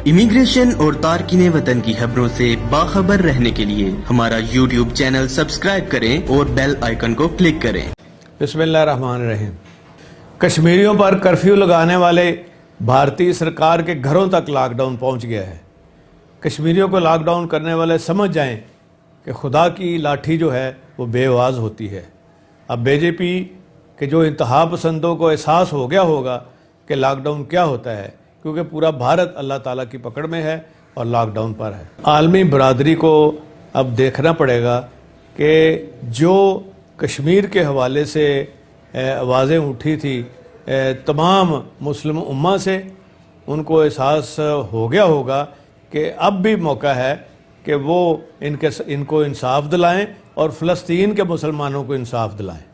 Immigration اور تارکین وطن کی خبروں سے باخبر رہنے کے لیے ہمارا یوٹیوب چینل سبسکرائب کریں اور بیل آئیکن کو کلک کریں۔ بسم اللہ الرحمن الرحیم۔ کشمیریوں پر کرفیو لگانے والے بھارتی سرکار کے گھروں تک لاک ڈاؤن پہنچ گیا ہے۔ کشمیریوں کو لاک ڈاؤن کرنے والے سمجھ جائیں کہ خدا کی لاٹھی جو ہے وہ بے آواز ہوتی ہے۔ اب بی جے پی کے جو انتہا پسندوں کو احساس ہو گیا ہوگا کہ لاک ڈاؤن کیا ہوتا ہے، کیونکہ پورا بھارت اللہ تعالیٰ کی پکڑ میں ہے اور لاک ڈاؤن پر ہے۔ عالمی برادری کو اب دیکھنا پڑے گا کہ جو کشمیر کے حوالے سے آوازیں اٹھی تھی تمام مسلم امہ سے، ان کو احساس ہو گیا ہوگا کہ اب بھی موقع ہے کہ وہ ان کو انصاف دلائیں اور فلسطین کے مسلمانوں کو انصاف دلائیں۔